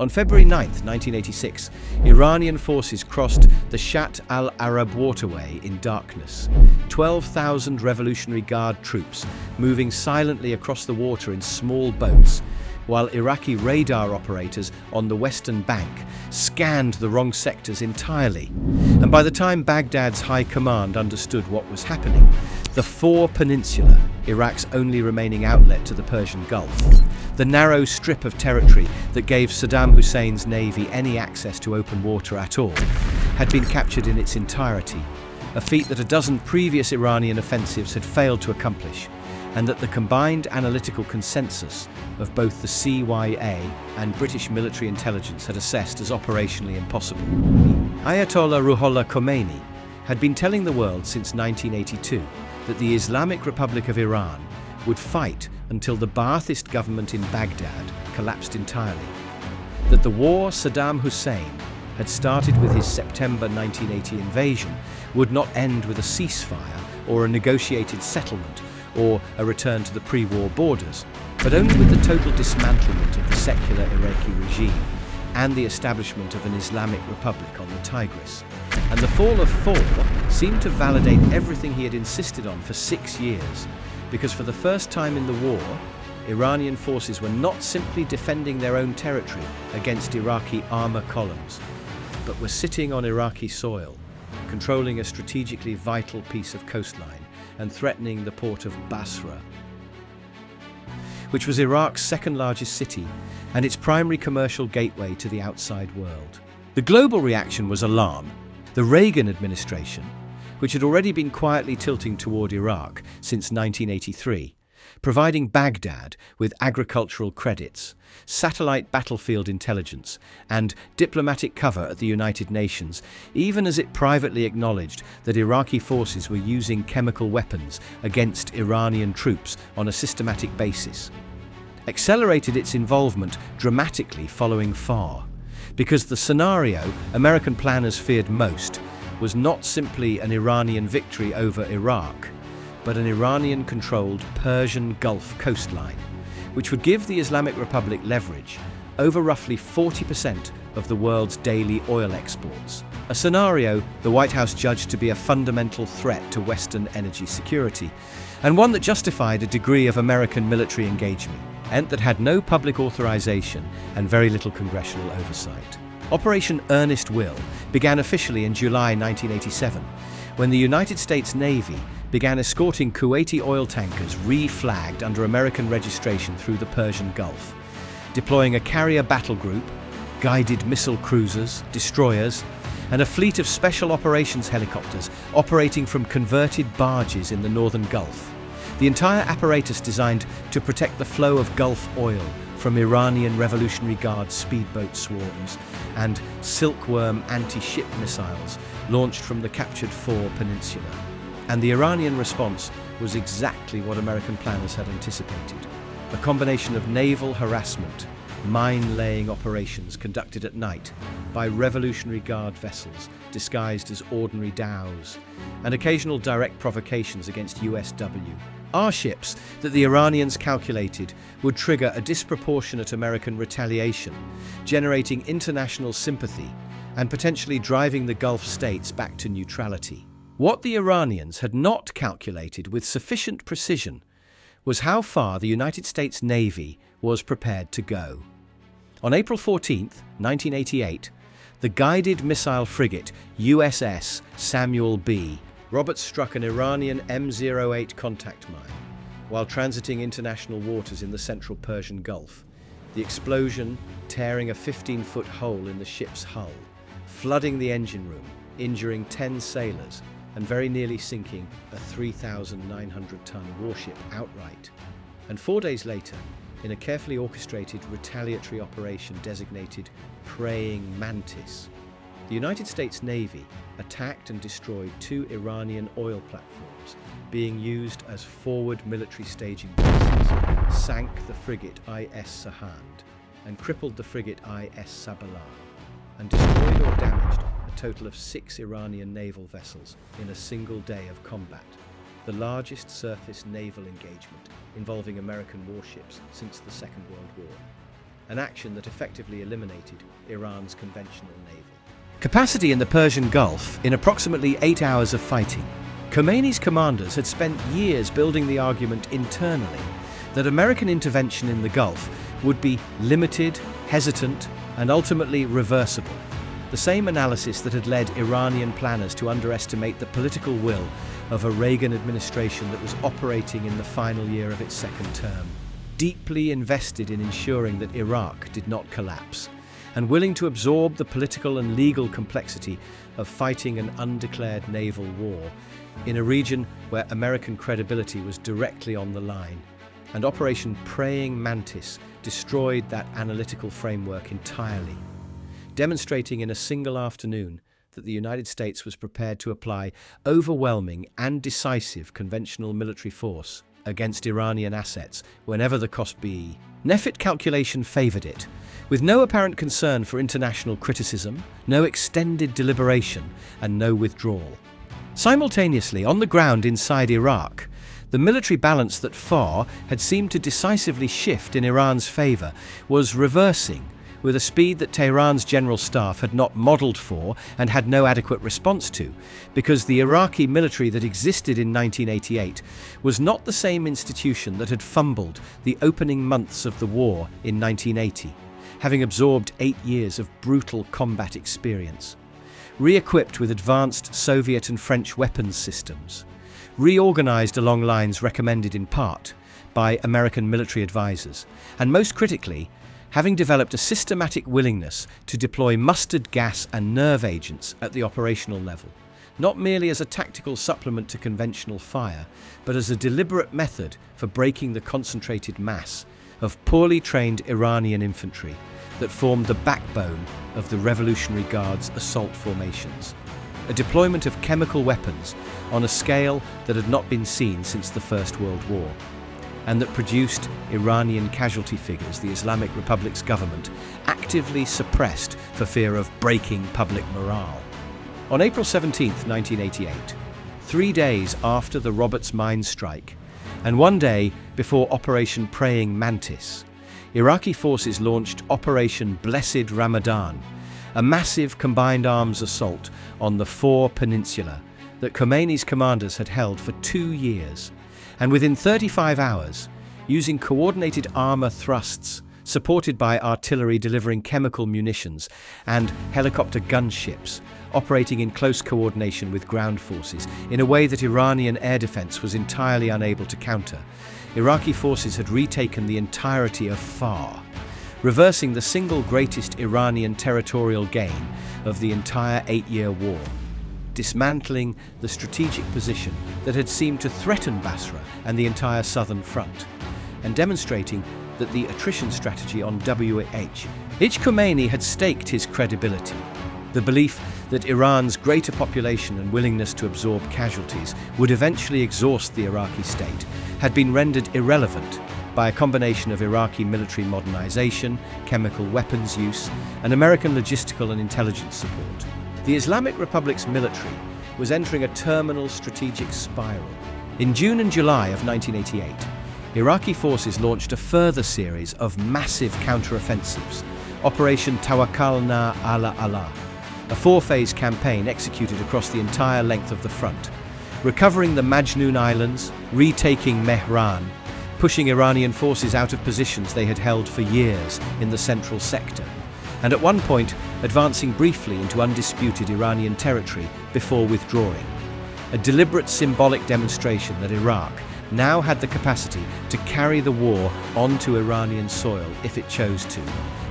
On February 9, 1986, Iranian forces crossed the Shatt al-Arab waterway in darkness. 12,000 Revolutionary Guard troops moving silently across the water in small boats, while Iraqi radar operators on the western bank scanned the wrong sectors entirely. And by the time Baghdad's high command understood what was happening, the Peninsula, Iraq's only remaining outlet to the Persian Gulf, the narrow strip of territory that gave Saddam Hussein's navy any access to open water at all, had been captured in its entirety, a feat that a dozen previous Iranian offensives had failed to accomplish, and that the combined analytical consensus of both the CIA and British military intelligence had assessed as operationally impossible. Ayatollah Khomeini had been telling the world since 1982 that the Islamic Republic of Iran would fight until the Ba'athist government in Baghdad collapsed entirely, that the war Saddam Hussein had started with his September 1980 invasion would not end with a ceasefire or a negotiated settlement or a return to the pre-war borders, but only with the total dismantlement of the secular Iraqi regime and the establishment of an Islamic Republic on the Tigris. And the fall of four seemed to validate everything he had insisted on for 6 years, because for the first time in the war, Iranian forces were not simply defending their own territory against Iraqi armor columns, but were sitting on Iraqi soil, controlling a strategically vital piece of coastline and threatening the port of Basra, which was Iraq's second largest city and its primary commercial gateway to the outside world. The global reaction was alarm. The Reagan administration, which had already been quietly tilting toward Iraq since 1983, providing Baghdad with agricultural credits, satellite battlefield intelligence, and diplomatic cover at the United Nations, even as it privately acknowledged that Iraqi forces were using chemical weapons against Iranian troops on a systematic basis, accelerated its involvement dramatically following FAR, because the scenario American planners feared most was not simply an Iranian victory over Iraq, but an Iranian-controlled Persian Gulf coastline, which would give the Islamic Republic leverage over roughly 40% of the world's daily oil exports, a scenario the White House judged to be a fundamental threat to Western energy security, and one that justified a degree of American military engagement, and that had no public authorization and very little congressional oversight. Operation Earnest Will began officially in July 1987, when the United States Navy began escorting Kuwaiti oil tankers re-flagged under American registration through the Persian Gulf, deploying a carrier battle group, guided missile cruisers, destroyers, and a fleet of special operations helicopters operating from converted barges in the northern Gulf. The entire apparatus designed to protect the flow of Gulf oil from Iranian Revolutionary Guard speedboat swarms and silkworm anti-ship missiles launched from the captured Peninsula. And the Iranian response was exactly what American planners had anticipated: a combination of naval harassment, mine-laying operations conducted at night by Revolutionary Guard vessels disguised as ordinary dhows, and occasional direct provocations against USW, our ships that the Iranians calculated would trigger a disproportionate American retaliation, generating international sympathy and potentially driving the Gulf states back to neutrality. What the Iranians had not calculated with sufficient precision was how far the United States Navy was prepared to go. On April 14, 1988, the guided missile frigate USS Samuel B. Roberts struck an Iranian M08 contact mine while transiting international waters in the central Persian Gulf, the explosion tearing a 15-foot hole in the ship's hull, flooding the engine room, injuring 10 sailors, and very nearly sinking a 3,900-ton warship outright. And 4 days later, in a carefully orchestrated retaliatory operation designated Praying Mantis, the United States Navy attacked and destroyed 2 Iranian oil platforms being used as forward military staging bases, sank the frigate IS Sahand, and crippled the frigate IS Sabah, and destroyed or damaged a total of 6 Iranian naval vessels in a single day of combat, the largest surface naval engagement involving American warships since the Second World War. an action that effectively eliminated Iran's conventional naval capacity in the Persian Gulf in approximately 8 hours of fighting. Khomeini's commanders had spent years building the argument internally that American intervention in the Gulf would be limited, hesitant, and ultimately reversible. The same analysis that had led Iranian planners to underestimate the political will of a Reagan administration that was operating in the final year of its second term, deeply invested in ensuring that Iraq did not collapse, and willing to absorb the political and legal complexity of fighting an undeclared naval war in a region where American credibility was directly on the line. And Operation Praying Mantis destroyed that analytical framework entirely, demonstrating in a single afternoon that the United States was prepared to apply overwhelming and decisive conventional military force against Iranian assets whenever the cost be. Nefit calculation favoured it, with no apparent concern for international criticism, no extended deliberation, and no withdrawal. Simultaneously, on the ground inside Iraq, the military balance that far had seemed to decisively shift in Iran's favour was reversing with a speed that Tehran's general staff had not modelled for and had no adequate response to, because the Iraqi military that existed in 1988 was not the same institution that had fumbled the opening months of the war in 1980, having absorbed 8 years of brutal combat experience. Re-equipped with advanced Soviet and French weapons systems, reorganised along lines recommended in part by American military advisors, and most critically, having developed a systematic willingness to deploy mustard gas and nerve agents at the operational level, not merely as a tactical supplement to conventional fire, but as a deliberate method for breaking the concentrated mass of poorly trained Iranian infantry that formed the backbone of the Revolutionary Guard's assault formations. A deployment of chemical weapons on a scale that had not been seen since the First World War, and that produced Iranian casualty figures the Islamic Republic's government actively suppressed for fear of breaking public morale. On April 17, 1988, 3 days after the Roberts mine strike, and 1 day before Operation Praying Mantis, Iraqi forces launched Operation Blessed Ramadan, a massive combined arms assault on the Peninsula that Khomeini's commanders had held for 2 years, and within 35 hours, using coordinated armour thrusts supported by artillery delivering chemical munitions and helicopter gunships operating in close coordination with ground forces in a way that Iranian air defence was entirely unable to counter, Iraqi forces had retaken the entirety of Far, reversing the single greatest Iranian territorial gain of the entire 8-year war, dismantling the strategic position that had seemed to threaten Basra and the entire southern front, and demonstrating that the attrition strategy on Khomeini had staked his credibility. The belief that Iran's greater population and willingness to absorb casualties would eventually exhaust the Iraqi state had been rendered irrelevant by a combination of Iraqi military modernization, chemical weapons use, and American logistical and intelligence support. The Islamic Republic's military was entering a terminal strategic spiral. In June and July of 1988, Iraqi forces launched a further series of massive counter-offensives, Operation Tawakkalna ala Allah, a 4-phase campaign executed across the entire length of the front, recovering the Majnoon Islands, retaking Mehran, pushing Iranian forces out of positions they had held for years in the central sector, and at one point advancing briefly into undisputed Iranian territory before withdrawing. A deliberate symbolic demonstration that Iraq now had the capacity to carry the war onto Iranian soil if it chose to.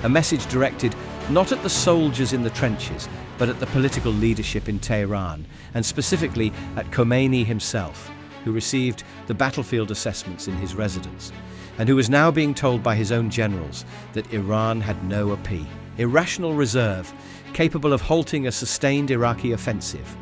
A message directed not at the soldiers in the trenches, but at the political leadership in Tehran, and specifically at Khomeini himself, who received the battlefield assessments in his residence, and who was now being told by his own generals that Iran had no AP, irrational reserve capable of halting a sustained Iraqi offensive,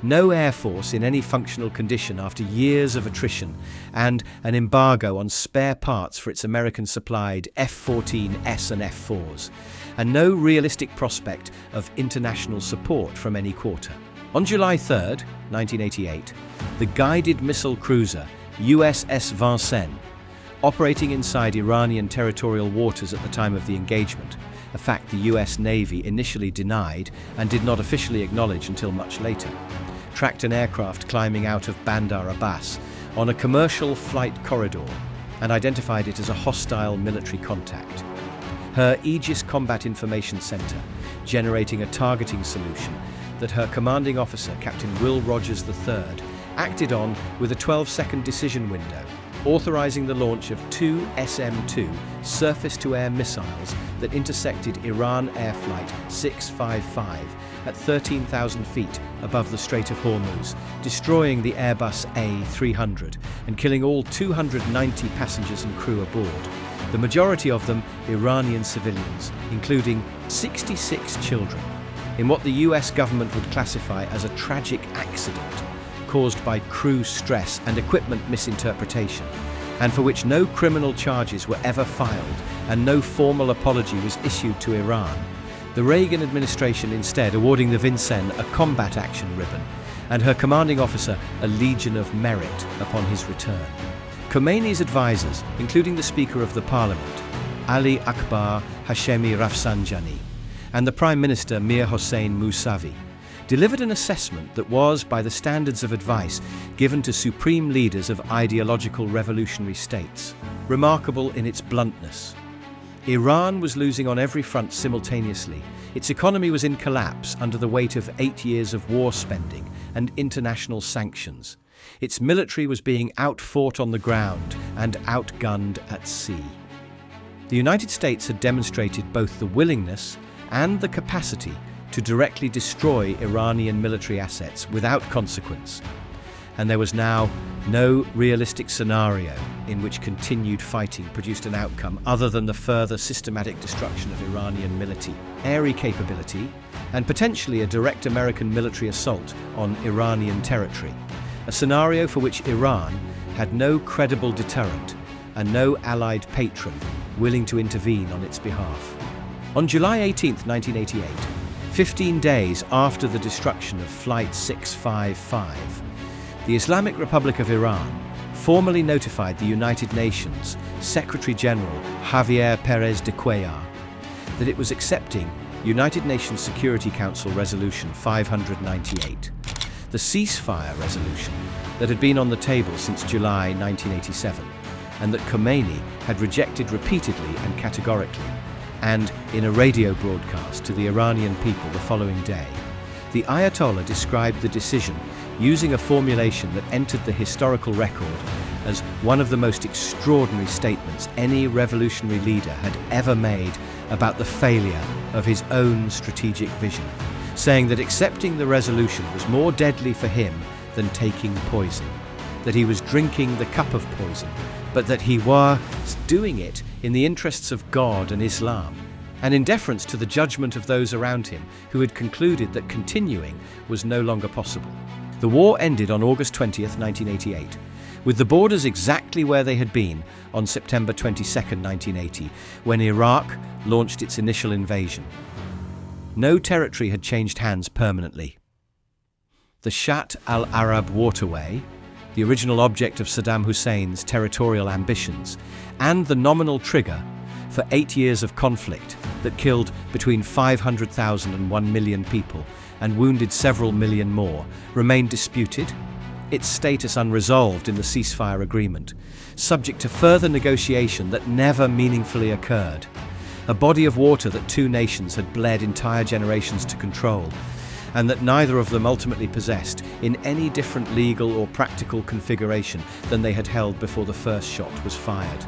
no air force in any functional condition after years of attrition, and an embargo on spare parts for its American-supplied F-14S and F-4s, and no realistic prospect of international support from any quarter. On July 3, 1988, the guided missile cruiser USS Vincennes operating inside Iranian territorial waters at the time of the engagement, a fact the US Navy initially denied and did not officially acknowledge until much later, tracked an aircraft climbing out of Bandar Abbas on a commercial flight corridor and identified it as a hostile military contact. Her Aegis Combat Information Center generating a targeting solution that her commanding officer, Captain Will Rogers III, acted on with a 12-second decision window, authorizing the launch of 2 SM-2 surface-to-air missiles that intersected Iran Air Flight 655 at 13,000 feet above the Strait of Hormuz, destroying the Airbus A300 and killing all 290 passengers and crew aboard, the majority of them Iranian civilians, including 66 children, in what the US government would classify as a tragic accident caused by crew stress and equipment misinterpretation, and for which no criminal charges were ever filed and no formal apology was issued to Iran. The Reagan administration instead awarding the Vincennes a combat action ribbon and her commanding officer a Legion of Merit upon his return. Khomeini's advisors, including the Speaker of the Parliament, Ali Akbar Hashemi Rafsanjani, and the Prime Minister Mir Hossein Mousavi, delivered an assessment that was, by the standards of advice given to supreme leaders of ideological revolutionary states, remarkable in its bluntness. Iran was losing on every front simultaneously. Its economy was in collapse under the weight of 8 years of war spending and international sanctions. Its military was being outfought on the ground and outgunned at sea. The United States had demonstrated both the willingness and the capacity to directly destroy Iranian military assets without consequence, and there was now no realistic scenario in which continued fighting produced an outcome other than the further systematic destruction of Iranian military, air capability, and potentially a direct American military assault on Iranian territory, a scenario for which Iran had no credible deterrent and no allied patron willing to intervene on its behalf. On July 18, 1988, 15 days after the destruction of Flight 655, the Islamic Republic of Iran formally notified the United Nations Secretary-General Javier Pérez de Cuellar that it was accepting United Nations Security Council Resolution 598, the ceasefire resolution that had been on the table since July 1987, and that Khomeini had rejected repeatedly and categorically. And in a radio broadcast to the Iranian people the following day, the Ayatollah described the decision using a formulation that entered the historical record as one of the most extraordinary statements any revolutionary leader had ever made about the failure of his own strategic vision, saying that accepting the resolution was more deadly for him than taking poison, that he was drinking the cup of poison, but that he was doing it in the interests of God and Islam, and in deference to the judgment of those around him who had concluded that continuing was no longer possible. The war ended on August 20th, 1988, with the borders exactly where they had been on September 22nd, 1980, when Iraq launched its initial invasion. No territory had changed hands permanently. The Shatt al-Arab waterway, the original object of Saddam Hussein's territorial ambitions, and the nominal trigger for 8 years of conflict that killed between 500,000 and 1 million people and wounded several million more, remained disputed, its status unresolved in the ceasefire agreement, subject to further negotiation that never meaningfully occurred, a body of water that two nations had bled entire generations to control, and that neither of them ultimately possessed in any different legal or practical configuration than they had held before the first shot was fired.